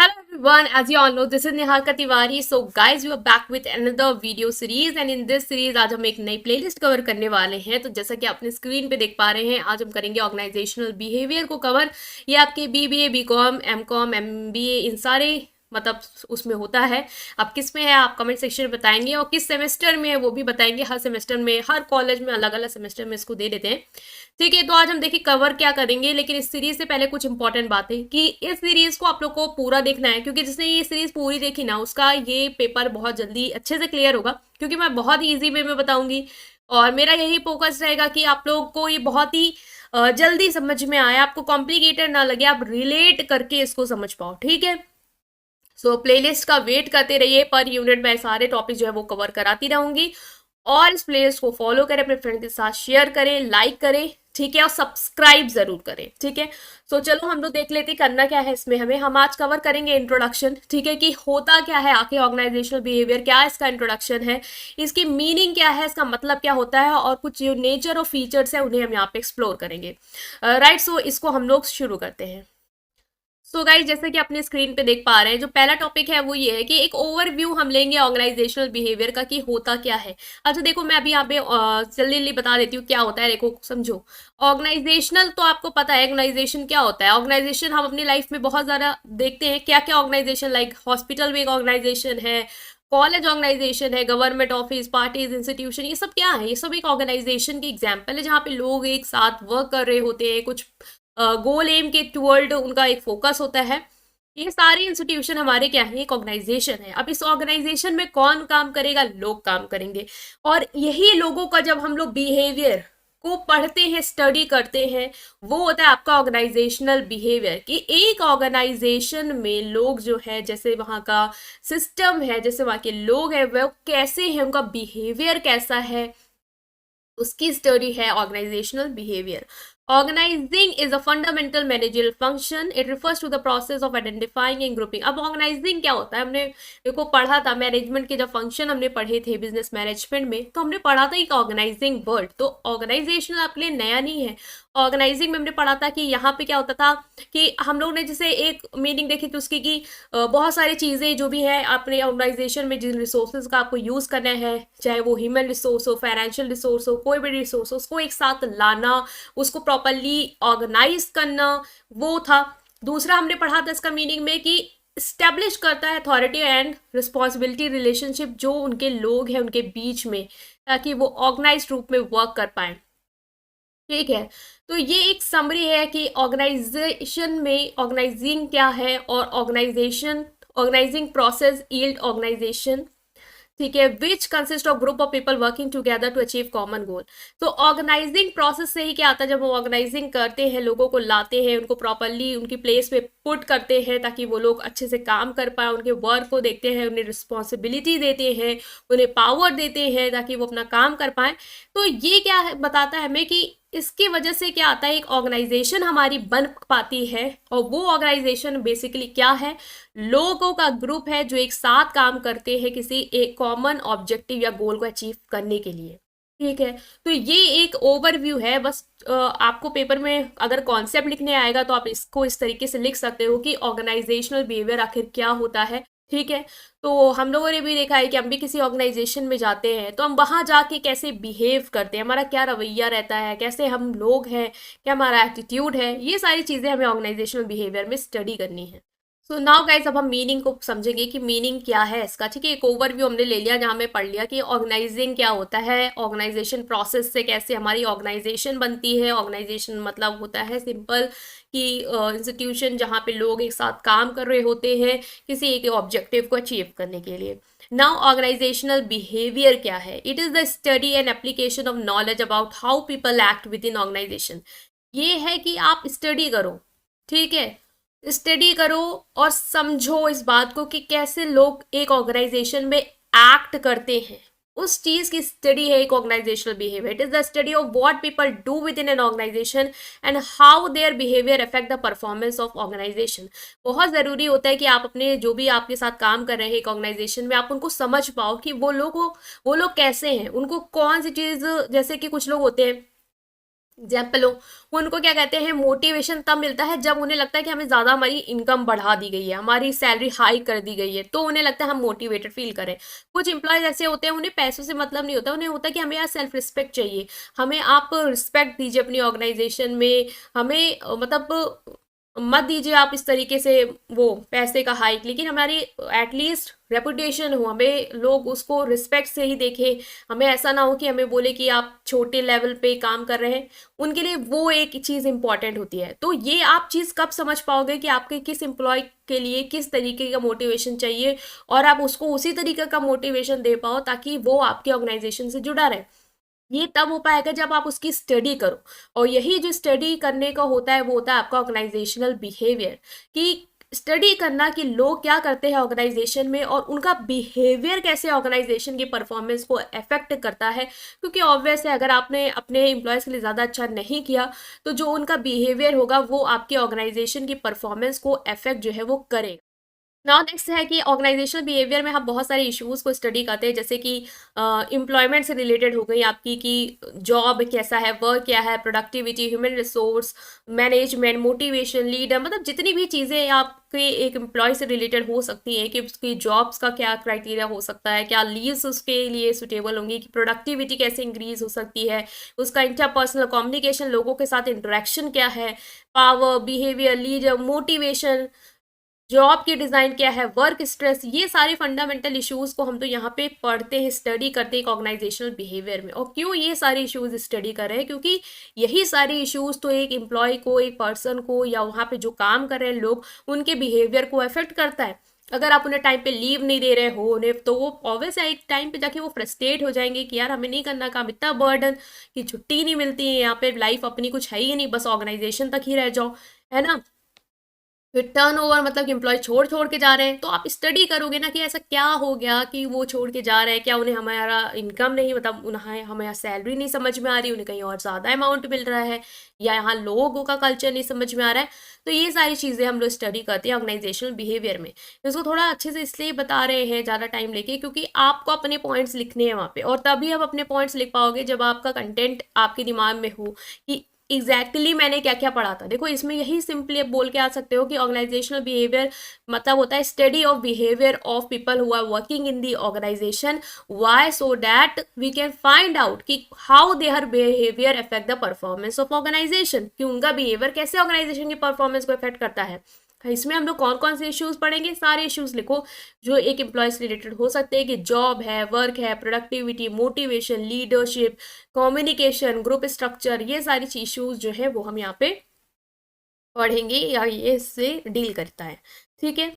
Hello everyone, as you all know, this is Niharika Tiwari. So guys, we are back with another video series and in this series आज हम एक नई playlist cover करने वाले हैं। तो जैसा कि आपने स्क्रीन पे देख पा रहे हैं, आज हम करेंगे ऑर्गेनाइजेशनल बिहेवियर को कवर। ये आपके बीबीए, बीकॉम, एमकॉम, एमबीए इन सारे मतलब उसमें होता है। अब किस में है आप कमेंट सेक्शन में बताएंगे और किस सेमेस्टर में है वो भी बताएंगे। हर सेमेस्टर में, हर कॉलेज में अलग अलग सेमेस्टर में इसको दे देते हैं। ठीक है, तो आज हम देखिए कवर क्या करेंगे, लेकिन इस सीरीज से पहले कुछ इंपॉर्टेंट बातें कि इस सीरीज को आप लोग को पूरा देखना है, क्योंकि जिसने ये सीरीज पूरी देखी ना उसका ये पेपर बहुत जल्दी अच्छे से क्लियर होगा, क्योंकि मैं बहुत ही ईजी वे में बताऊंगी और मेरा यही फोकस रहेगा कि आप लोग को ये बहुत ही जल्दी समझ में आए, आपको कॉम्प्लिकेटेड ना लगे, आप रिलेट करके इसको समझ पाओ। ठीक है, सो प्लेलिस्ट का वेट करते रहिए, पर यूनिट में सारे टॉपिक जो है वो कवर कराती रहूंगी और इस प्लेलिस्ट को फॉलो करें, अपने फ्रेंड के साथ शेयर करें, लाइक करें, ठीक है, और सब्सक्राइब जरूर करें। ठीक है, सो चलो हम लोग देख लेते हैं करना क्या है इसमें हमें। हम आज कवर करेंगे इंट्रोडक्शन, ठीक है, कि होता क्या है आखिर ऑर्गेनाइजेशनल बिहेवियर, क्या इसका इंट्रोडक्शन है, इसकी मीनिंग क्या है, इसका मतलब क्या होता है और कुछ जो नेचर और फीचर्स है उन्हें हम यहाँ पे एक्सप्लोर करेंगे। राइट, सो इसको हम लोग शुरू करते हैं। सो गाइज, जैसे कि अपने स्क्रीन पे देख पा रहे हैं, जो पहला टॉपिक है वो ये है कि एक ओवरव्यू हम लेंगे ऑर्गेनाइजेशनल बिहेवियर का कि होता क्या है। अच्छा देखो, मैं अभी यहाँ पे जल्दी जल्दी बता देती हूँ क्या होता है। देखो समझो, ऑर्गेनाइजेशनल तो आपको पता है ऑर्गेनाइजेशन क्या होता है। ऑर्गेनाइजेशन हम अपनी लाइफ में बहुत ज़्यादा देखते हैं, क्या क्या ऑर्गेनाइजेशन, लाइक हॉस्पिटल में एक ऑर्गेनाइजेशन है, कॉलेज ऑर्गेनाइजेशन है, गवर्नमेंट ऑफिस, पार्टीज, इंस्टीट्यूशन, ये सब क्या है, ये सब एक ऑर्गेनाइजेशन की एग्जाम्पल है, जहाँ पे लोग एक साथ वर्क कर रहे होते हैं, कुछ गोल एम के टुवर्ड उनका एक फोकस होता है। ये सारे इंस्टीट्यूशन हमारे क्या है, एक ऑर्गेनाइजेशन है। अब इस ऑर्गेनाइजेशन में कौन काम करेगा, लोग काम करेंगे, और यही लोगों का जब हम लोग बिहेवियर को पढ़ते हैं, स्टडी करते हैं, वो होता है आपका ऑर्गेनाइजेशनल बिहेवियर। कि एक ऑर्गेनाइजेशन में लोग जो है, जैसे वहाँ का सिस्टम है, जैसे वहाँ के लोग हैं, वह कैसे हैं, उनका बिहेवियर कैसा है, उसकी स्टडी है organisational behaviour. Organising is a fundamental managerial function, it refers to the process of identifying and grouping. अब ऑर्गेनाइजिंग क्या होता है, हमने देखो पढ़ा था मैनेजमेंट के जब फंक्शन हमने पढ़े थे बिजनेस मैनेजमेंट में, तो हमने पढ़ा था एक ऑर्गेनाइजिंग वर्ड। तो ऑर्गेनाइजेशन आपके लिए नया नहीं है। ऑर्गेनाइजिंग में हमने पढ़ा था कि यहाँ पे क्या होता था कि हम लोग ने जैसे एक मीनिंग देखी थी उसकी कि बहुत सारी चीज़ें जो भी है अपने ऑर्गेनाइजेशन में, जिन रिसोर्सेज का आपको यूज़ करना है, चाहे वो ह्यूमन रिसोर्स हो, फाइनेंशियल रिसोर्स हो, कोई भी रिसोर्स हो, उसको एक साथ लाना, उसको प्रॉपरली ऑर्गेनाइज करना, वो था। दूसरा हमने पढ़ा था इसका मीनिंग में कि स्टैब्लिश करता है अथॉरिटी एंड रिस्पॉन्सिबिलिटी रिलेशनशिप जो उनके लोग हैं उनके बीच में, ताकि वो ऑर्गेनाइज रूप में वर्क कर पाए। ठीक है, तो ये एक समरी है कि ऑर्गेनाइजेशन में ऑर्गेनाइजिंग क्या है और ऑर्गेनाइजिंग प्रोसेस यील्ड ऑर्गेनाइजेशन। ठीक है, which consist of group of people working together to achieve common goal. तो ऑर्गेनाइजिंग प्रोसेस से ही क्या आता है, जब वो ऑर्गेनाइजिंग करते हैं, लोगों को लाते हैं, उनको प्रॉपरली उनकी प्लेस पे पुट करते हैं ताकि वो लोग अच्छे से काम कर पाए, उनके वर्क को देखते हैं, उन्हें रिस्पॉन्सिबिलिटी देते हैं, उन्हें पावर देते हैं ताकि वो अपना काम कर पाए। तो ये क्या है, बताता है हमें कि इसकी वजह से क्या आता है, एक ऑर्गेनाइजेशन हमारी बन पाती है। और वो ऑर्गेनाइजेशन बेसिकली क्या है, लोगों का ग्रुप है जो एक साथ काम करते हैं किसी एक कॉमन ऑब्जेक्टिव या गोल को अचीव करने के लिए। ठीक है, तो ये एक ओवरव्यू है। बस आपको पेपर में अगर कॉन्सेप्ट लिखने आएगा तो आप इसको इस तरीके से लिख सकते हो कि ऑर्गेनाइजेशनल बिहेवियर आखिर क्या होता है। ठीक है, तो हम लोगों ने भी देखा है कि हम भी किसी ऑर्गेनाइजेशन में जाते हैं तो हम वहाँ जाके कैसे बिहेव करते हैं, हमारा क्या रवैया रहता है, कैसे हम लोग हैं, क्या हमारा एटीट्यूड है, ये सारी चीज़ें हमें ऑर्गेनाइजेशनल बिहेवियर में स्टडी करनी है। सो नाउ गाइज, अब हम मीनिंग को समझेंगे कि मीनिंग क्या है इसका। ठीक है, एक ओवरव्यू हमने ले लिया जहाँ में पढ़ लिया कि ऑर्गेनाइजिंग क्या होता है, ऑर्गेनाइजेशन प्रोसेस से कैसे हमारी ऑर्गेनाइजेशन बनती है। ऑर्गेनाइजेशन मतलब होता है सिंपल कि इंस्टीट्यूशन जहाँ पे लोग एक साथ काम कर रहे होते हैं किसी एक ऑब्जेक्टिव को अचीव करने के लिए। नाउ ऑर्गेनाइजेशनल बिहेवियर क्या है, it is the study and application of knowledge about how people act with in organisation. ये है कि आप स्टडी करो, ठीक है, स्टडी करो और समझो इस बात को कि कैसे लोग एक ऑर्गेनाइजेशन में एक्ट करते हैं, उस चीज की स्टडी है एक organisational behaviour. It is the study of what people do with in an organisation and how their behaviour affect the performance of organisation. बहुत जरूरी होता है कि आप अपने जो भी आपके साथ काम कर रहे हैं एक ऑर्गेनाइजेशन में, आप उनको समझ पाओ कि वो लोग कैसे हैं, उनको कौन सी चीज, जैसे कि कुछ लोग होते हैं एग्जाम्पल हो, उनको क्या कहते हैं, मोटिवेशन तब मिलता है जब उन्हें लगता है कि हमें ज़्यादा हमारी इनकम बढ़ा दी गई है, हमारी सैलरी हाई कर दी गई है, तो उन्हें लगता है हम मोटिवेटेड फील करें। कुछ इंप्लॉयज ऐसे होते हैं, उन्हें पैसों से मतलब नहीं होता, उन्हें होता है कि हमें यार सेल्फ रिस्पेक्ट चाहिए, हमें आप रिस्पेक्ट दीजिए अपनी ऑर्गेनाइजेशन में, हमें मतलब मत दीजिए आप इस तरीके से वो पैसे का हाइक, लेकिन हमारी एटलीस्ट रेपुटेशन हो, हमें लोग उसको रिस्पेक्ट से ही देखें, हमें ऐसा ना हो कि हमें बोले कि आप छोटे लेवल पे काम कर रहे हैं। उनके लिए वो एक चीज़ इंपॉर्टेंट होती है। तो ये आप चीज़ कब समझ पाओगे कि आपके किस एम्प्लॉय के लिए किस तरीके का मोटिवेशन चाहिए, और आप उसको उसी तरीके का मोटिवेशन दे पाओ ताकि वो आपके ऑर्गेनाइजेशन से जुड़ा रहे। ये तब हो पाएगा जब आप उसकी स्टडी करो, और यही जो स्टडी करने का होता है वो होता है आपका ऑर्गेनाइजेशनल बिहेवियर, कि स्टडी करना कि लोग क्या करते हैं ऑर्गेनाइजेशन में और उनका बिहेवियर कैसे ऑर्गेनाइजेशन की परफॉर्मेंस को अफेक्ट करता है। क्योंकि ऑब्वियस है, अगर आपने अपने एम्प्लॉयज़ के लिए ज़्यादा अच्छा नहीं किया तो जो उनका बिहेवियर होगा वो आपके ऑर्गेनाइजेशन की परफॉर्मेंस को अफेक्ट जो है वो करेगा। नाउ नेक्स्ट है कि ऑर्गेनाइजेशनल बिहेवियर में हम बहुत सारे इश्यूज़ को स्टडी करते हैं, जैसे कि एम्प्लॉयमेंट से रिलेटेड हो गई आपकी, कि जॉब कैसा है, वर्क क्या है, productivity, human resource management, motivation, leader, मतलब जितनी भी चीज़ें आपके एक एम्प्लॉय से रिलेटेड हो सकती हैं, कि उसकी जॉब्स का क्या क्राइटेरिया हो सकता है, क्या लीव्स उसके लिए सुटेबल होंगी, कि प्रोडक्टिविटी कैसे इंक्रीज हो सकती है, उसका इंटरपर्सनल कम्युनिकेशन, लोगों के साथ इंटरेक्शन क्या है, power, behaviour, leader, motivation, job की डिज़ाइन क्या है, वर्क स्ट्रेस, ये सारे फंडामेंटल इश्यूज़ को हम तो यहाँ पे पढ़ते हैं, स्टडी करते हैं एक ऑर्गेनाइजेशनल बिहेवियर में। और क्यों ये सारे इश्यूज़ स्टडी कर रहे हैं, क्योंकि यही सारे इश्यूज़ तो एक एम्प्लॉय को, एक पर्सन को, या वहाँ पे जो काम कर रहे हैं लोग, उनके बिहेवियर को अफेक्ट करता है। अगर आप उन्हें टाइम पे लीव नहीं दे रहे हो उन्हें, तो वो ऑब्वियस है एक टाइम पे जाके वो फ्रस्ट्रेट हो जाएंगे कि यार हमें नहीं करना काम, इतना बर्डन कि छुट्टी नहीं मिलती है, यहाँ पे लाइफ अपनी कुछ है ही नहीं, बस ऑर्गेनाइजेशन तक ही रह जाओ, है ना। फिर टर्न ओवर मतलब कि एम्प्लॉय छोड़ छोड़ के जा रहे हैं, तो आप स्टडी करोगे ना कि ऐसा क्या हो गया कि वो छोड़ के जा रहे हैं, क्या उन्हें हमारा इनकम नहीं, मतलब उन्हें हमारा सैलरी नहीं समझ में आ रही, उन्हें कहीं और ज़्यादा अमाउंट मिल रहा है, या यहाँ लोगों का कल्चर नहीं समझ में आ रहा है। तो ये सारी चीज़ें हम लोग स्टडी करते हैं ऑर्गेनाइजेशनल बिहेवियर में। इसको थोड़ा अच्छे से इसलिए बता रहे हैं ज़्यादा टाइम लेके, क्योंकि आपको अपने पॉइंट्स लिखने हैं वहाँ पे, और तभी आप अपने पॉइंट्स लिख पाओगे जब आपका कंटेंट आपके दिमाग में हो कि मैंने क्या क्या पढ़ा था। देखो इसमें यही सिंपली आप बोल के आ सकते हो कि ऑर्गेनाइजेशनल बिहेवियर मतलब होता है study of behaviour of people who are working in the organisation, why, so that we can find out कि how their behaviour affect the performance of organisation, कि उनका बिहेवियर कैसे ऑर्गेनाइजेशन की परफॉर्मेंस को affect करता है। इसमें हम लोग कौन कौन से इश्यूज पढ़ेंगे, सारे इश्यूज लिखो जो एक एम्प्लॉय से रिलेटेड हो सकते हैं, कि जॉब है, वर्क है, productivity, motivation, leadership, communication, group structure, ये सारी इश्यूज जो है वो हम यहाँ पे पढ़ेंगे या ये इससे डील करता है। ठीक है।